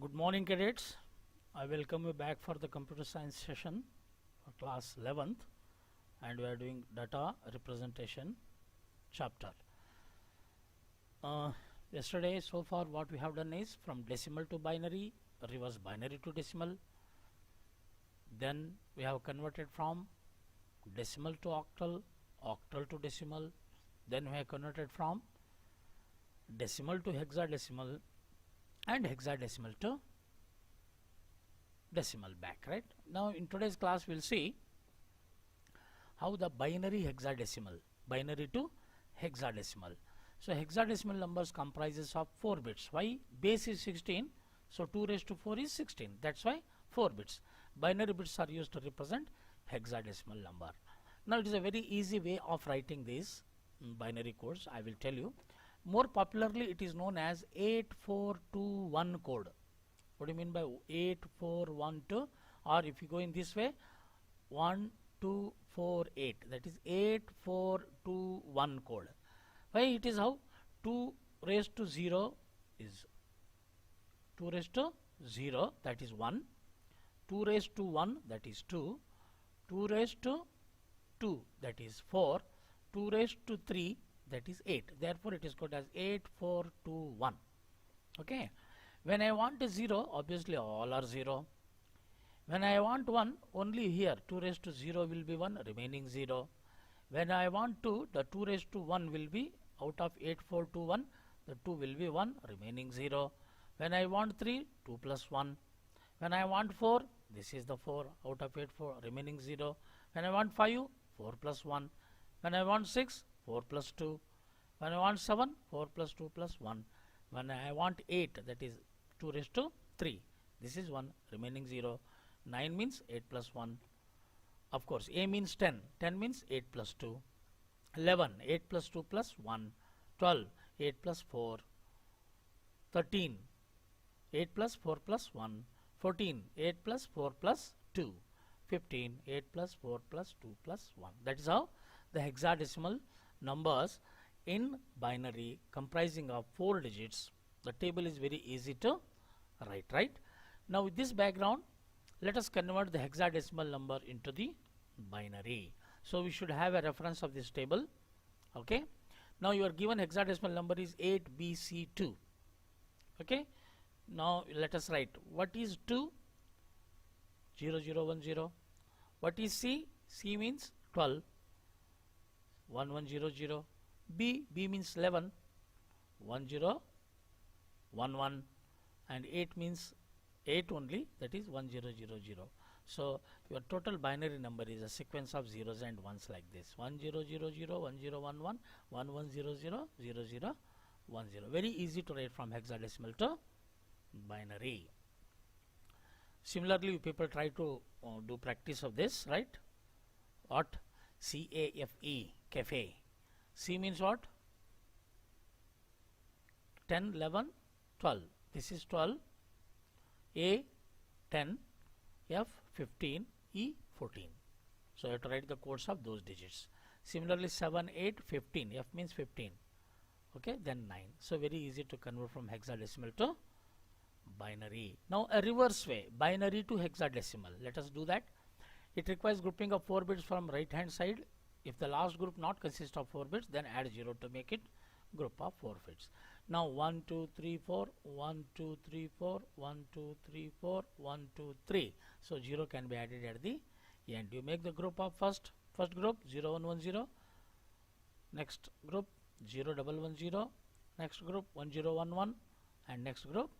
Good morning, cadets. I welcome you back for the computer science session for class 11th, and we are doing data representation chapter. Yesterday, so far, what we have done is from decimal to binary, reverse binary to decimal. Then we have converted from decimal to octal, octal to decimal. Then we have converted from decimal to hexadecimal, and hexadecimal to decimal back. Right now in today's class we'll see how the binary to hexadecimal. So hexadecimal numbers comprises of 4 bits. Why? Base is 16, so 2 raised to 4 is 16. That's why 4 bits. Binary bits are used to represent hexadecimal number. Now it is a very easy way of writing these binary codes. I will tell you. More popularly it is known as 8421 code. What do you mean by 8412? Or if you go in this way, 1248, that is 8421 code. Why it is how? 2 raised to 0 is 2 raised to 0, that is 1. 2 raised to 1, that is 2. 2 raised to 2, that is 4. 2 raised to 3, that is 8. Therefore it is called as 8421. Okay. When I want a 0, obviously all are 0. When I want 1, only here 2 raised to 0 will be 1, remaining 0. When I want 2, the 2 raised to 1 will be out of 8421, the 2 will be 1, remaining 0. When I want 3, 2 plus 1. When I want 4, this is the 4, out of 84, remaining 0. When I want 5, 4 plus 1. When I want 6, 4 plus 2. When I want 7, 4 plus 2 plus 1. When I want 8, that is 2 raised to 3, this is 1, remaining 0. 9 means 8 plus 1. Of course, A means 10. 10 means 8 plus 2. 11, 8 plus 2 plus 1. 12, 8 plus 4. 13, 8 plus 4 plus 1. 14, 8 plus 4 plus 2. 15, 8 plus 4 plus 2 plus 1. That is how the hexadecimal numbers in binary comprising of 4 digits. The table is very easy to write, right? Now with this background, let us convert the hexadecimal number into the binary. So we should have a reference of this table. Okay. Now your given hexadecimal number is 8BC2. Okay. Now let us write what is 2? 0010. What is C? C means 12. 1100. B means 11. 1011, and 8 means 8 only, that is 1000. So your total binary number is a sequence of zeros and ones like this: 1000, 1011, 1100, 0010. Very easy to write from hexadecimal to binary. Similarly, people try to do practice of this, right? What? CAFE, cafe. C means what? 10, 11, 12. This is 12. A 10, F 15, E 14. So you have to write the codes of those digits. Similarly 7, 8, 15. F means 15. Okay, then 9. So very easy to convert from hexadecimal to binary. Now a reverse way, binary to hexadecimal. Let us do that. It requires grouping of 4 bits from right hand side. If the last group not consists of 4 bits, then add 0 to make it group of 4 bits. Now 1, 2, 3, 4, 1, 2, 3, 4, 1, 2, 3, 4, 1, 2, 3. So 0 can be added at the end. You make the group of first group 0, 1, 1, 0. Next group 0, 1, 1, 0. Next group 1, 0, 1, 1. And next group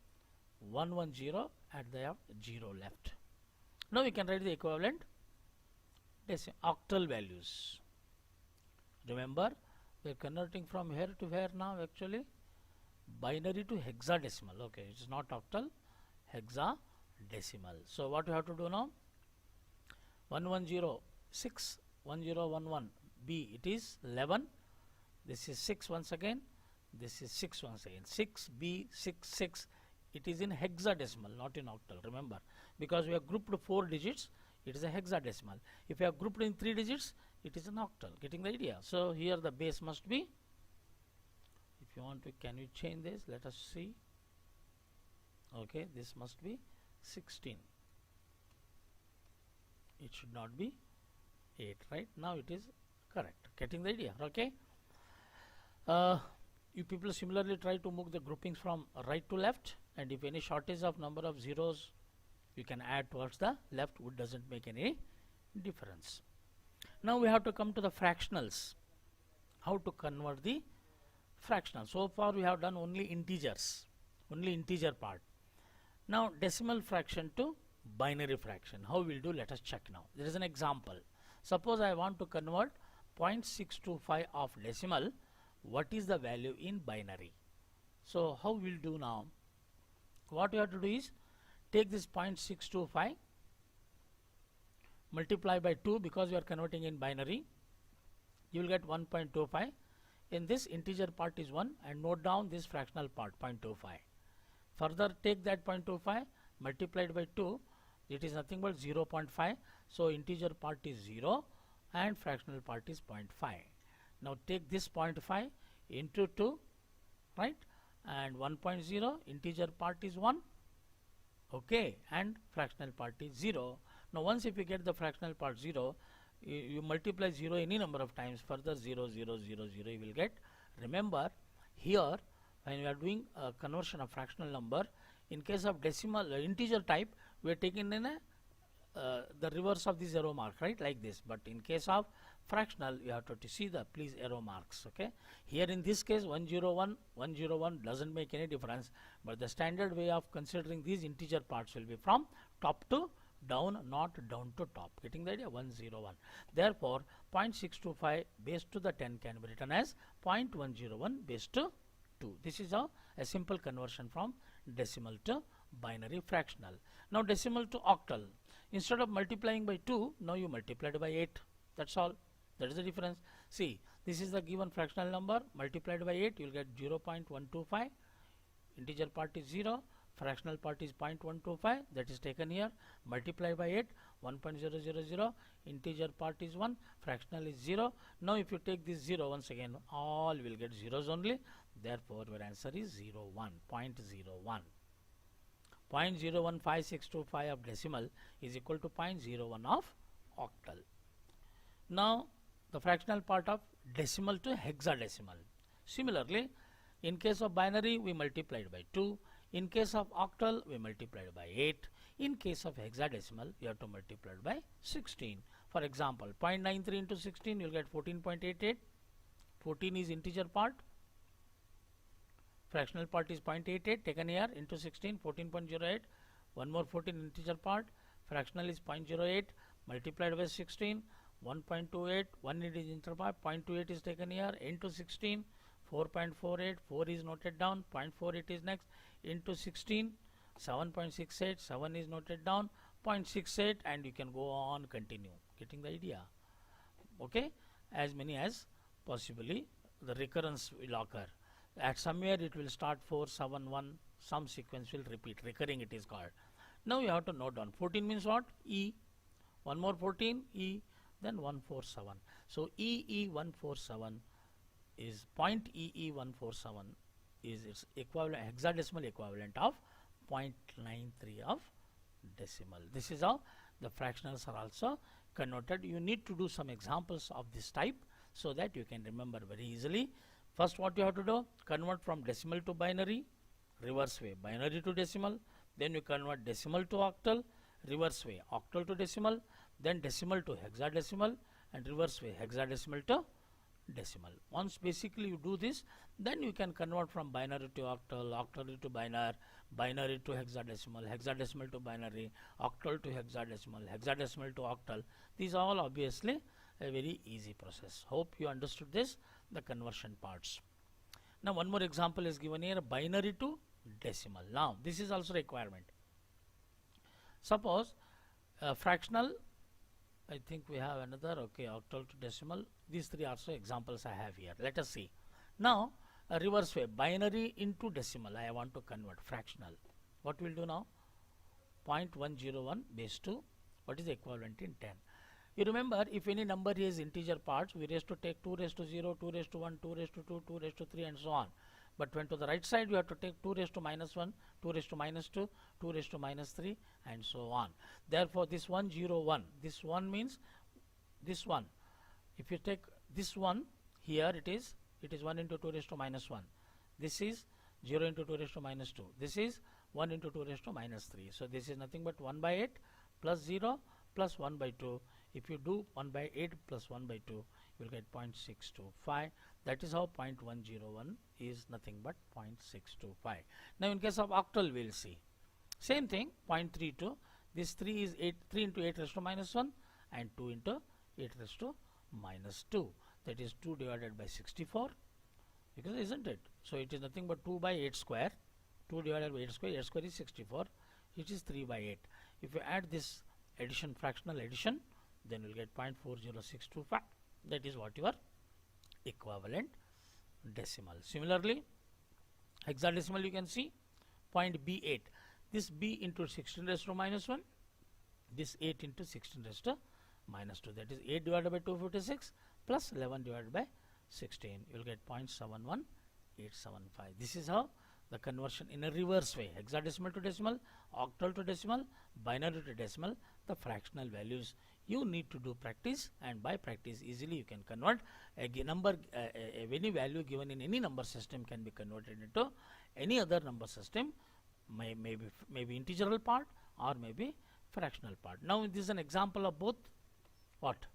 1, 1, 0 at the 0 left. Now we can write the equivalent octal values. Remember, we are converting from here to here now, actually binary to hexadecimal. Okay, it is not octal, hexadecimal. So what you have to do now? 110, 6, 1011. B, it is 11. This is 6 once again. This is 6 once again. 6B, 6, 6. It is in hexadecimal, not in octal. Remember, because we have grouped 4 digits, it is a hexadecimal. If you have grouped in 3 digits, it is an octal. Getting the idea? So here the base must be, if you want to, can you change this? Let us see. Okay, this must be 16. It should not be 8, right? Now it is correct. Getting the idea? Okay. You people similarly try to move the groupings from right to left, and if any shortage of number of zeros you can add towards the left, it doesn't make any difference. Now we have to come to the fractionals. How to convert the fractional? So far we have done only integers, only integer part. Now decimal fraction to binary fraction. How we'll do? Let us check now. There is an example. Suppose I want to convert 0.625 of decimal. What is the value in binary? So how we'll do now? What you have to do is take this 0.625, multiply by 2 because we are converting in binary. You will get 1.25. In this integer part is 1, and note down this fractional part 0.25. Further take that 0.25 multiplied by 2, it is nothing but 0.5. So integer part is 0 and fractional part is 0.5. Now take this 0.5 into 2, right, and 1.0, integer part is 1, okay, and fractional part is 0. Now once if you get the fractional part 0, you multiply 0 any number of times, further 0, 0, 0, 0 you will get. Remember here when we are doing a conversion of fractional number, in case of decimal integer type, we are taking in the reverse of this arrow mark, right, like this. But in case of fractional, you have to see the please arrow marks. Okay, here in this case 101 101 doesn't make any difference, but the standard way of considering these integer parts will be from top to down, not down to top. Getting the idea? 101. Therefore 0.625 base to the 10 can be written as 0.101 base to 2. This is a simple conversion from decimal to binary fractional. Now decimal to octal. Instead of multiplying by 2, now you multiplied by 8. That's all. That is the difference. See, this is the given fractional number, multiplied by 8, you will get 0.125. Integer part is 0, fractional part is 0.125, that is taken here, multiplied by 8, 1.000, integer part is 1, fractional is 0. Now if you take this 0 once again, all will get zeros only. Therefore your answer is 0.01. 0.015625 of decimal is equal to 0.01 of octal. Now the fractional part of decimal to hexadecimal. Similarly, in case of binary we multiplied by 2, in case of octal we multiplied by 8, in case of hexadecimal you have to multiply by 16. For example, 0.93 into 16 you will get 14.88. 14 is integer part, fractional part is 0.88 taken here, into 16, 14.08, one more 14 integer part, fractional is 0.08 multiplied by 16, 1.28, 1 it is integer part, 0.28 is taken here, into 16, 4.48, 4 is noted down, 0.4 it is next, into 16, 7.68, 7 is noted down, 0.68, and you can go on continue. Getting the idea? Okay, as many as possibly the recurrence will occur. At somewhere it will start 471, some sequence will repeat, recurring it is called. Now you have to note down 14 means what? E, one more 14, E, then 147. So EE147 is .EE147 is its equivalent, hexadecimal equivalent of 0.93 of decimal. This is how the fractionals are also converted. You need to do some examples of this type so that you can remember very easily. First what you have to do, convert from decimal to binary, reverse way, binary to decimal, then you convert decimal to octal, reverse way, octal to decimal, then decimal to hexadecimal, and reverse way, hexadecimal to decimal. Once basically you do this, then you can convert from binary to octal, octal to binary, binary to hexadecimal, hexadecimal to binary, octal to hexadecimal, hexadecimal to octal. These are all obviously a very easy process. Hope you understood this, the conversion parts. Now one more example is given here, binary to decimal. Now this is also requirement. Suppose fractional, I think we have another, okay, octal to decimal. These three also examples I have here. Let us see. Now a reverse way, binary into decimal I want to convert, fractional. What will do now? 0.101 base 2, what is the equivalent in 10? You remember, if any number is integer parts, we raised to take 2 raised to 0, 2 raised to 1, 2 raised to 2, 2 raised to 3, and so on. but when to the right side you have to take 2 raised to minus 1, 2 raised to minus 2, 2 raised to minus 3, and so on. Therefore this 1 0 1, this 1 means this one. If you take this one here, it is 1 into 2 raised to minus 1. This is 0 into 2 raised to minus 2. This is 1 into 2 raised to minus 3. So this is nothing but 1 by 8 plus 0 plus 1 by 2. If you do 1 by 8 plus 1 by 2, you will get 0.625. That is how 0.101 is nothing but 0.625. Now in case of octal we will see. Same thing, 0.32. This 3 is 3 into 8 raised to minus 1 and 2 into 8 raised to minus 2. That is 2 divided by 64. Because isn't it? So it is nothing but 2 by 8 square. 2 divided by 8 square is 64. It is 3 by 8. If you add this addition, fractional addition, then you will get 0.40625. That is what your equivalent decimal. Similarly, hexadecimal you can see point B8. This B into 16 raised to minus 1. This 8 into 16 raised to minus 2. That is 8 divided by 256 plus 11 divided by 16. You will get 0.71875. This is how the conversion in a reverse way, hexadecimal to decimal, octal to decimal, binary to decimal, the fractional values. You need to do practice, and by practice easily you can convert a number, any value given in any number system can be converted into any other number system, maybe integral part or maybe fractional part. Now this is an example of both. What?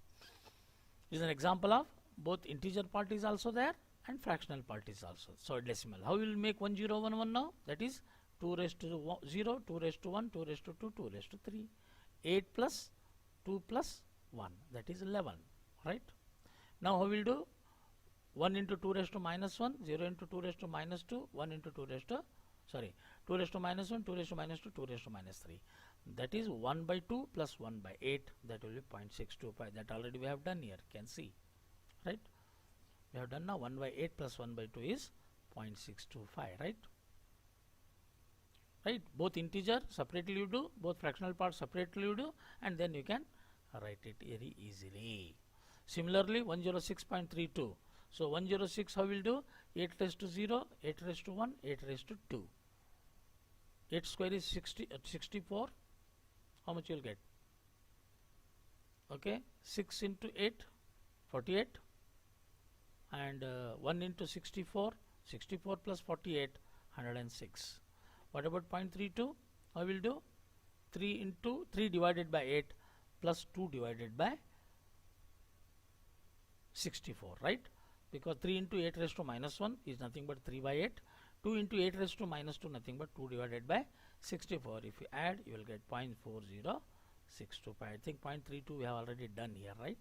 This is an example of both integer part is also there and fractional part is also. So decimal. How we will make 1011 now? That is 2 raised to 0, 2 raised to 1, 2 raised to 2, 2 raised to 3. 8 plus 2 plus 1, that is 11, right? Now how we will do? 1 into 2 raised to minus 1, 0 into 2 raised to minus 2, 1 into 2 raised to, 2 raised to minus 1, 2 raised to minus 2, 2 raised to minus 3. That is 1 by 2 plus 1 by 8, that will be 0.625. That already we have done here, can see, right? We have done now 1 by 8 plus 1 by 2 is 0.625, right? Right, both integer separately you do, both fractional parts separately you do, and then you can write it very easily. Similarly 106.32. So 106 how will do? 8 raised to 0, 8 raised to 1, 8 raised to 2. 8 square is 64. How much you will get? Okay, 6 into 8, 48, and 1 into 64, 64 plus 48, 106. What about 0.32? I will do 3 into 3 divided by 8 plus 2 divided by 64, right? Because 3 into 8 raised to minus 1 is nothing but 3 by 8. 2 into 8 raised to minus 2 nothing but 2 divided by 64. If you add, you will get 0.40625. I think 0.32 we have already done here, right?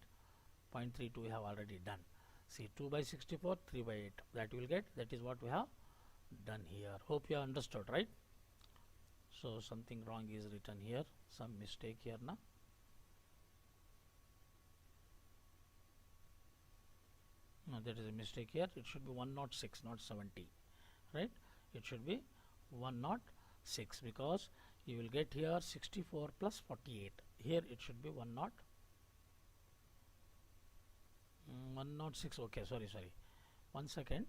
0.32 we have already done. See, 2 by 64, 3 by 8. That you will get. That is what we have done here. Hope you have understood, right? So something wrong is written here, some mistake here now. No, there is a mistake here. It should be 106, not 70, right? It should be 106 because you will get here 64 plus 48. Here it should be 106. Okay, sorry. 1 second.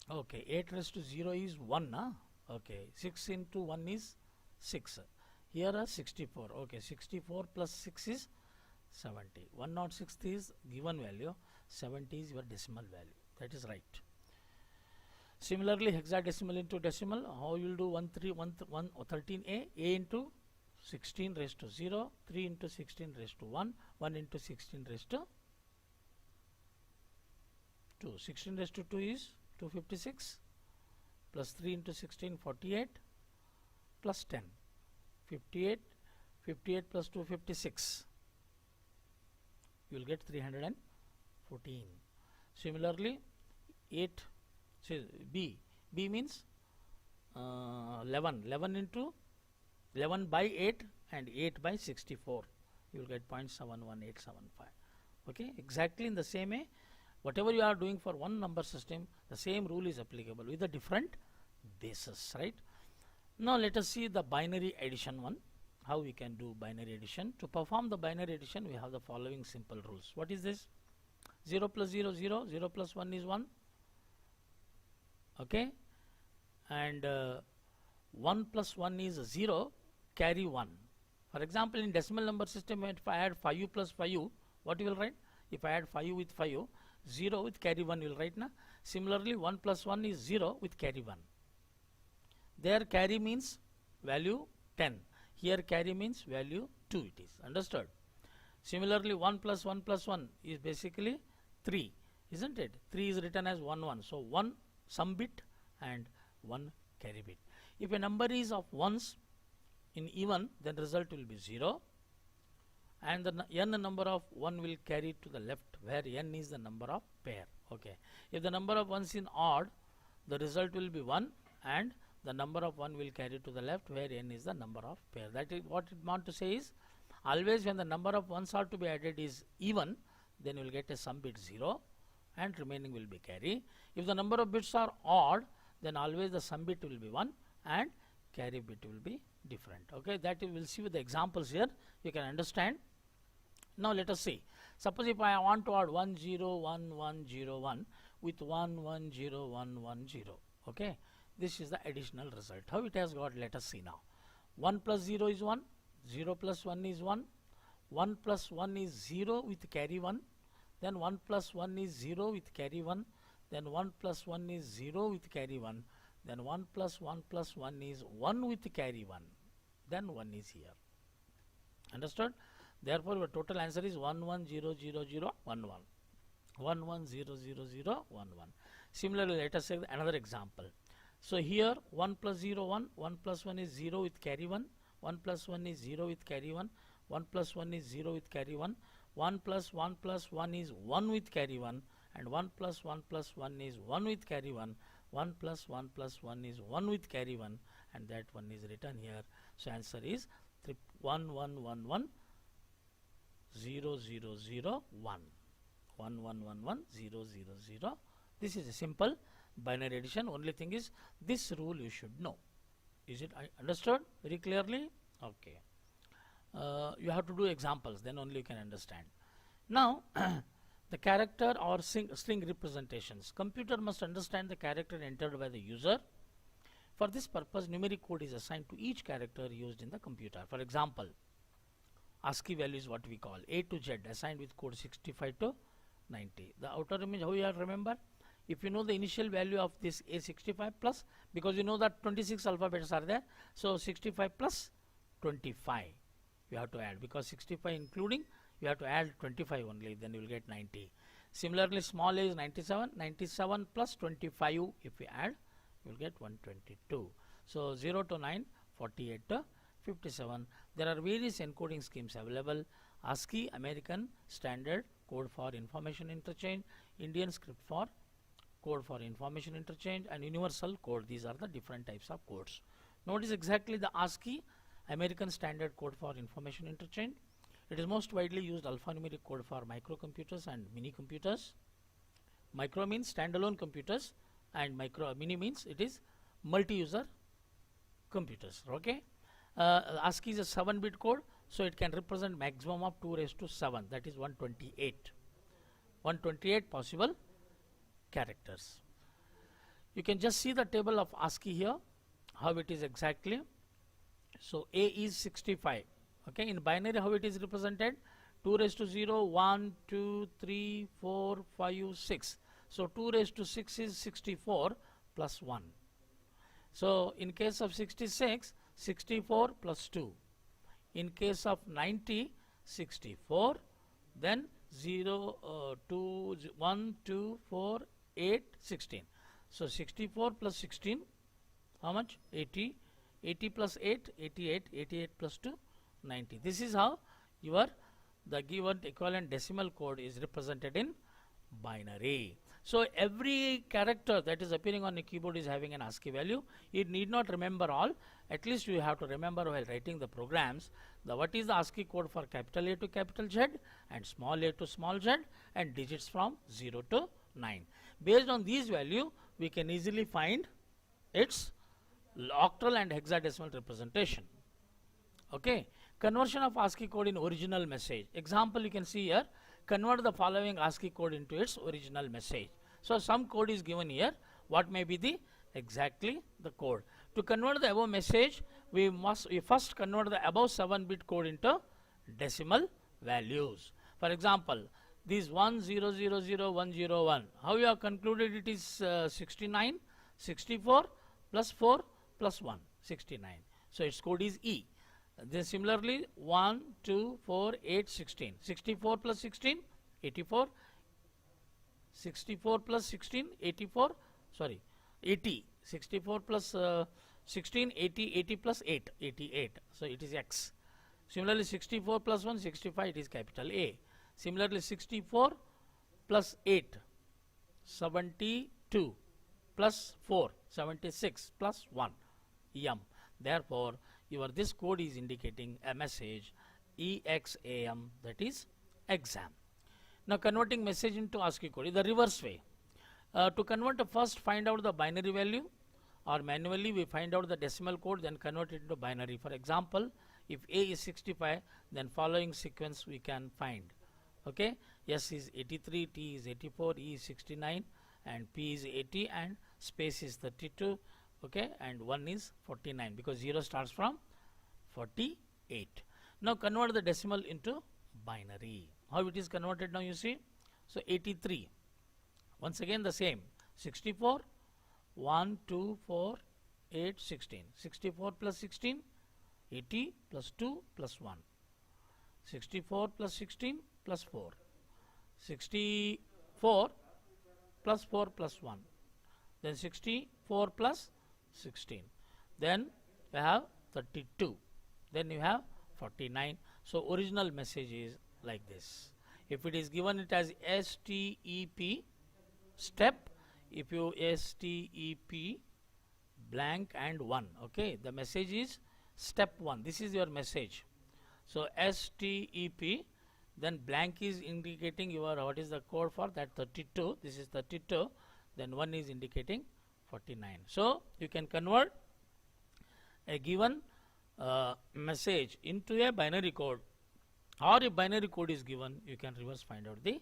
Okay, 8 raised to 0 is 1, huh? Okay, 6 into 1 is 6. Here are 64. Okay, 64 plus 6 is 70. 106 is given value, 70 is your decimal value. That is right. Similarly, hexadecimal into decimal, how you will do 13a, a into 16 raised to 0, 3 into 16 raised to 1, 1 into 16 raised to 2. 16 raised to 2 is 256 plus 3 into 16, 48 plus 10, 58, 58 plus 256. You will get 314. Similarly, 8, say B means 11 into 11 by 8 and 8 by 64. You will get 0.71875. Okay, exactly in the same way, whatever you are doing for one number system, the same rule is applicable with a different basis, right? Now let us see the binary addition one. How we can do binary addition. To perform the binary addition, we have the following simple rules. What is this? 0 plus 0, 0, 0 plus 1 is 1, okay, and 1 plus 1 is 0, carry 1. For example, in decimal number system, if I add 5 plus 5, what you will write? If I add 5 with 5, 0 with carry 1 you will write na. Similarly, 1 plus 1 is 0 with carry 1. There carry means value 10. Here carry means value 2 it is. Understood? Similarly, 1 plus 1 plus 1 is basically 3. Isn't it? 3 is written as 1 1. So 1 sum bit and 1 carry bit. If a number is of ones in even, then result will be 0, and the n number of 1 will carry to the left, where n is the number of pair. Okay. If the number of ones in odd, the result will be 1, and the number of 1 will carry to the left, where n is the number of pair. That is what it want to say is, always when the number of ones are to be added is even, then you will get a sum bit 0 and remaining will be carry. If the number of bits are odd, then always the sum bit will be 1 and carry bit will be different. Okay, that you will see with the examples here, you can understand. Now let us see. Suppose if I want to add 1 0 1 1 0 1 with 1 1 0 1 1 0. Okay, this is the additional result. How it has got, let us see now. 1 plus 0 is 1, 0 plus 1 is 1, 1 plus 1 is 0 with carry 1, then 1 plus 1 is 0 with carry 1, then 1 plus 1 is 0 with carry 1, then 1 plus 1 plus 1 is 1 with carry 1, then 1 is here. Understood? Therefore, your total answer is 1 1 0 0 0 1 1. 1 1 0 0 0 1 1. Similarly, let us say another example. So here 1 plus 0 1, 1 plus 1 is 0 with carry 1, 1 plus 1 is 0 with carry 1, 1 plus 1 is 0 with carry 1, 1 plus 1 plus 1 is 1 with carry 1, and 1 plus 1 plus 1 is 1 with carry 1, 1 plus 1 plus 1 is 1 with carry 1, and that one is written here. So answer is 1 1 1 1 0 0 0 1. 1 1 1 1 0 0 0. This is a simple binary addition. Only thing is, this rule you should know. Is it understood very clearly? Okay. You have to do examples, then only you can understand. Now the character or string representations. Computer must understand the character entered by the user. For this purpose, numeric code is assigned to each character used in the computer. For example, ASCII value is what we call A to Z, assigned with code 65 to 90. The outer image, how you have remember? If you know the initial value of this A65 plus, because you know that 26 alphabets are there, so 65 plus 25 you have to add, because 65 including, you have to add 25 only, then you will get 90. Similarly, small a is 97, 97 plus 25 if we add, you will get 122. So 0 to 9, 48 to 57. There are various encoding schemes available. ASCII, American Standard Code for Information Interchange, Indian Script for Code for Information Interchange, and Universal Code. These are the different types of codes. Notice exactly the ASCII, American Standard Code for Information Interchange. It is most widely used alphanumeric code for microcomputers and mini computers. Micro means standalone computers, and mini means it is multi-user computers. Okay. ASCII is a 7-bit code, so it can represent maximum of 2 raised to 7, that is 128. 128 possible characters. You can just see the table of ASCII here, how it is exactly. So A is 65. Okay, in binary how it is represented? 2 raised to 0, 1, 2, 3, 4, 5, 6. So 2 raised to 6 is 64 plus 1. So in case of 66, 64 plus 2. In case of 90, 64, then 0, 2, 1, 2, 4, 8, 16. So 64 plus 16, how much? 80. 80 plus 8, 88. 88 plus 2, 90. This is how the given equivalent decimal code is represented in binary. So every character that is appearing on the keyboard is having an ASCII value. You need not remember all. At least you have to remember while writing the programs what is the ASCII code for capital A to capital Z and small a to small z, and digits from 0 to 9. Based on these value, we can easily find its octal and hexadecimal representation. Okay. Conversion of ASCII code in original message. Example you can see here. Convert the following ASCII code into its original message. So some code is given here. What may be the exactly the code. To convert the above message, we first convert the above 7-bit code into decimal values. For example, this 1000101, how you have concluded it is 69, 64 plus 4 plus 1, 69. So its code is E. Then similarly 1, 2, 4, 8, 16. 64 plus 16, 84. 64 plus 16, 84. Sorry, 80. 64 plus 16, 80. 80 plus 8, 88. So it is X. Similarly 64 plus 1, 65. It is capital A. Similarly 64 plus 8, 72 plus 4, 76 plus 1, M. Therefore, this code is indicating a message EXAM, that is exam. Now converting message into ASCII code is the reverse way. To convert, first find out the binary value, or manually we find out the decimal code, then convert it into binary. For example, if A is 65, then following sequence we can find. Okay, S is 83, T is 84, E is 69, and P is 80, and space is 32. Okay, and 1 is 49 because 0 starts from 48. Now convert the decimal into binary. How it is converted now, you see? So 83, once again the same, 64, 1, 2, 4, 8, 16. 64 plus 16, 80 plus 2 plus 1. 64 plus 16 plus 4. 64 plus 4 plus 1. Then 64 plus 16. Then you have 32. Then you have 49. So original message is like this. If it is given it as STEP step, if you STEP blank and 1, okay, the message is step 1. This is your message. So STEP, then blank is indicating your what is the code for that 32. This is 32. Then 1 is indicating 49. So you can convert a given message into a binary code, or if binary code is given, you can reverse find out the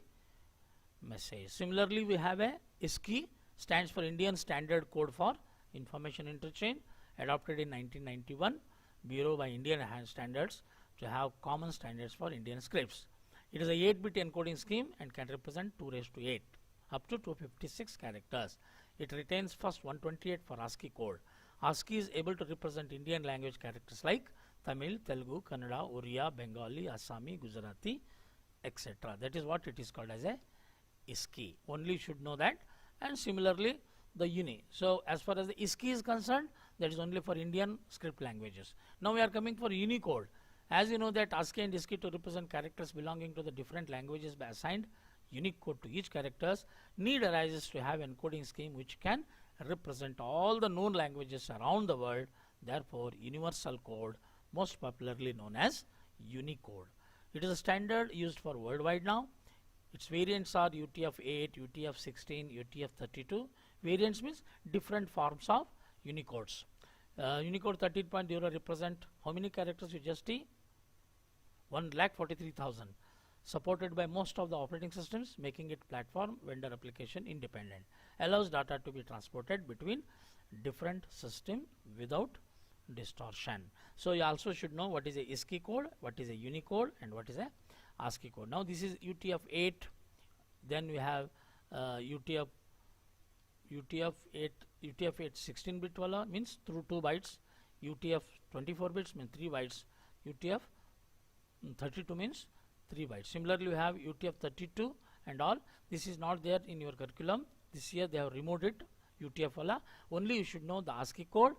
message. Similarly, we have a ISCI, stands for Indian Standard Code for Information Interchange, adopted in 1991, Bureau by Indian Standards to have common standards for Indian scripts. It is a 8-bit encoding scheme and can represent 2 raised to 8 up to 256 characters. It retains first 128 for ASCII code. ASCII is able to represent Indian language characters like Tamil, Telugu, Kannada, Oriya, Bengali, Assami, Gujarati, etc. That is what it is called as a ISCI. Only you should know that. And similarly, the UNI. So as far as the ISCI is concerned, that is only for Indian script languages. Now we are coming for Unicode. As you know that ASCII and ISCI to represent characters belonging to the different languages by assigned unique code to each characters, need arises to have encoding scheme which can represent all the known languages around the world. Therefore, universal code, most popularly known as Unicode. It is a standard used for worldwide now. Its variants are UTF-8, UTF-16, UTF-32. Variants means different forms of Unicodes. Unicode 13.0 represent how many characters you just see? 1,43,000. Supported by most of the operating systems, making it platform vendor application independent. Allows data to be transported between different systems without distortion. So you also should know what is a ISCI code, what is a Unicode, and what is a ASCII code. Now this is UTF-8. Then we have UTF-8 16-bit wala means through 2 bytes. UTF 24 bits means 3 bytes. UTF 32 means 3 bytes. Similarly, we have UTF-32 and all. This is not there in your curriculum. This year they have removed it, UTF wala. Only you should know the ASCII code.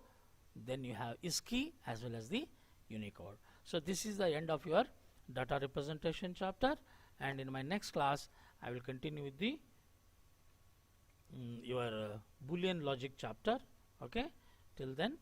Then you have ISCI as well as the Unicode. So this is the end of your data representation chapter, and in my next class I will continue with the your Boolean logic chapter. Okay, till then